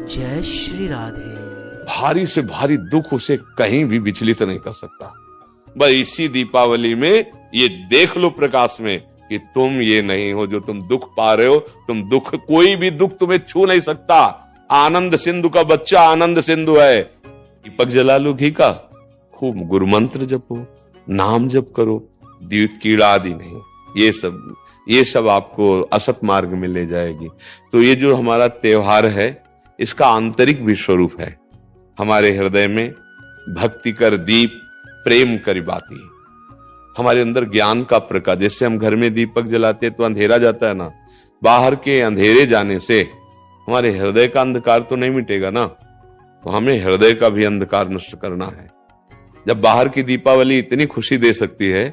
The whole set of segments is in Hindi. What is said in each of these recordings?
जय श्री राधे। भारी से भारी दुख उसे कहीं भी विचलित नहीं कर सकता। बस इसी दीपावली में ये देख लो प्रकाश में कि तुम ये नहीं हो जो तुम दुख पा रहे हो। तुम दुख, कोई भी दुख तुम्हें छू नहीं सकता। आनंद सिंधु का बच्चा आनंद सिंधु है। दीपक जला लो घी का, खूब गुरु मंत्र जपो, नाम जप करो, द्यूत कीड़ा आदि नहीं। ये सब आपको असत मार्ग में ले जाएगी। तो ये जो हमारा त्योहार है इसका आंतरिक भी स्वरूप है। हमारे हृदय में भक्ति कर दीप प्रेम कर बाती। हमारे अंदर ज्ञान का प्रकाश, जैसे हम घर में दीपक जलाते हैं तो अंधेरा जाता है ना, बाहर के अंधेरे जाने से हमारे हृदय का अंधकार तो नहीं मिटेगा ना। तो हमें हृदय का भी अंधकार नष्ट करना है। जब बाहर की दीपावली इतनी खुशी दे सकती है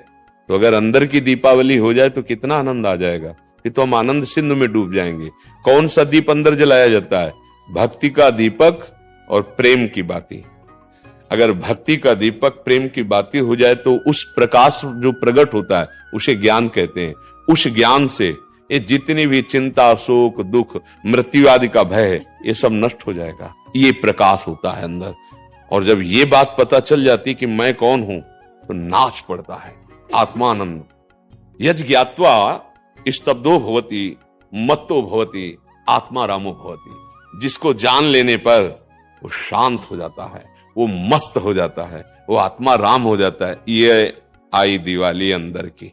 तो अगर अंदर की दीपावली हो जाए तो कितना आनंद आ जाएगा। फिर तो हम आनंद सिंधु में डूब जाएंगे। कौन सा दीप अंदर जलाया जाता है? भक्ति का दीपक और प्रेम की बाती। अगर भक्ति का दीपक प्रेम की बाती हो जाए तो उस प्रकाश जो प्रकट होता है उसे ज्ञान कहते हैं। उस ज्ञान से ये जितनी भी चिंता, शोक, दुख, मृत्यु आदि का भय है ये सब नष्ट हो जाएगा। ये प्रकाश होता है अंदर। और जब ये बात पता चल जाती कि मैं कौन हूं तो नाच पड़ता है आत्मानंद। यज ज्ञात्वा स्तब्धो भवति मत्तो भवति आत्मा रामो भवति। जिसको जान लेने पर वो शांत हो जाता है, वो मस्त हो जाता है, वो आत्मा राम हो जाता है। ये आई दिवाली अंदर की।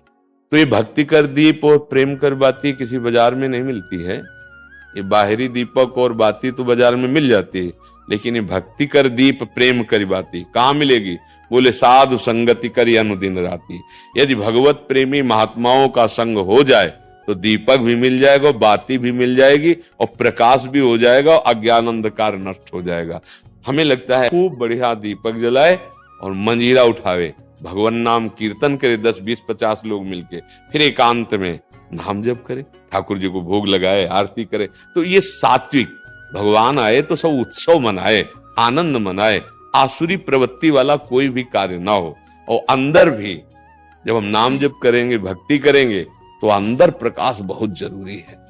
तो ये भक्ति कर दीप और प्रेम कर बाती किसी बाजार में नहीं मिलती है। ये बाहरी दीपक और बाती तो बाजार में मिल जाती है, लेकिन ये भक्ति कर दीप प्रेम कर बाती कहां मिलेगी? बोले साधु संगति करी अनुदिन राती। यदि भगवत प्रेमी महात्माओं का संग हो जाए तो दीपक भी मिल जाएगा, बाती भी मिल जाएगी और प्रकाश भी हो जाएगा और अज्ञान अंधकार नष्ट हो जाएगा। हमें लगता है खूब बढ़िया दीपक जलाए और मंजीरा उठावे, भगवान नाम कीर्तन करे 10, 20, 50 लोग मिलके, फिर एकांत में नाम जप करे, ठाकुर जी को भोग लगाए, आरती करे। तो ये सात्विक, भगवान आए तो सब उत्सव मनाए, आनंद मनाए, आसुरी प्रवृत्ति वाला कोई भी कार्य ना हो। और अंदर भी जब हम नाम जप करेंगे, भक्ति करेंगे तो अंदर प्रकाश बहुत जरूरी है।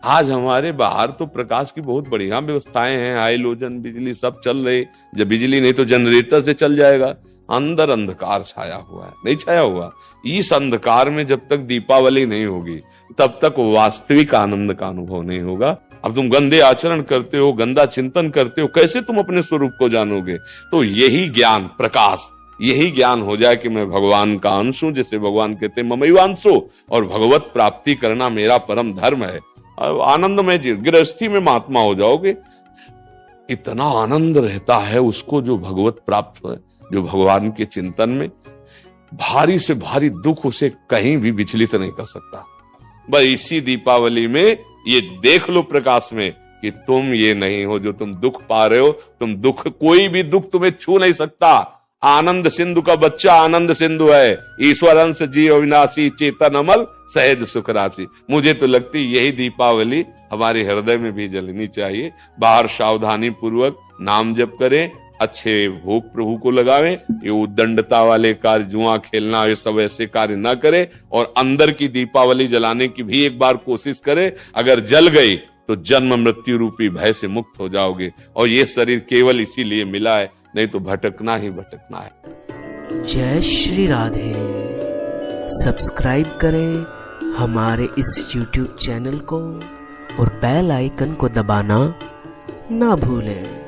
आज हमारे बाहर तो प्रकाश की बहुत बढ़िया व्यवस्थाएं हैं, हाइलोजन बिजली सब चल रही। जब बिजली नहीं तो जनरेटर से चल जाएगा। अंदर अंधकार छाया हुआ है, नहीं छाया हुआ। इस अंधकार में जब तक दीपावली नहीं होगी तब तक वास्तविक आनंद का अनुभव नहीं होगा। अब तुम गंदे आचरण करते हो, गंदा चिंतन करते हो, कैसे तुम अपने स्वरूप को जानोगे? तो यही ज्ञान, प्रकाश, यही ज्ञान हो जाए कि मैं भगवान का अंश हूं, जिसे भगवान कहते हैं ममैवांशो, और भगवत प्राप्ति करना मेरा परम धर्म है। आनंदमय गृहस्थी में महात्मा हो जाओगे। इतना आनंद रहता है उसको जो भगवत प्राप्त है, जो भगवान के चिंतन में। भारी से भारी दुख उसे कहीं भी विचलित नहीं कर सकता। बस इसी दीपावली में ये देख लो प्रकाश में कि तुम ये नहीं हो जो तुम दुख पा रहे हो। तुम दुख, कोई भी दुख तुम्हें छू नहीं सकता। आनंद सिंधु का बच्चा आनंद सिंधु है। ईश्वर अंश जीव अविनाशी चेतन अमल सहज सुख राशि। मुझे तो लगती यही दीपावली हमारे हृदय में भी जलनी चाहिए। बाहर सावधानी पूर्वक नाम जप करें, अच्छे भोग प्रभु को लगावें। ये उद्दंडता वाले कार्य, जुआ खेलना, ये सब ऐसे कार्य ना करें। और अंदर की दीपावली जलाने की भी एक बार कोशिश करें। अगर जल गई तो जन्म मृत्यु रूपी भय से मुक्त हो जाओगे। और ये शरीर केवल इसीलिए मिला है, नहीं तो भटकना ही भटकना है। जय श्री राधे। सब्सक्राइब करें हमारे इस YouTube चैनल को और बेल आइकन को दबाना ना भूलें।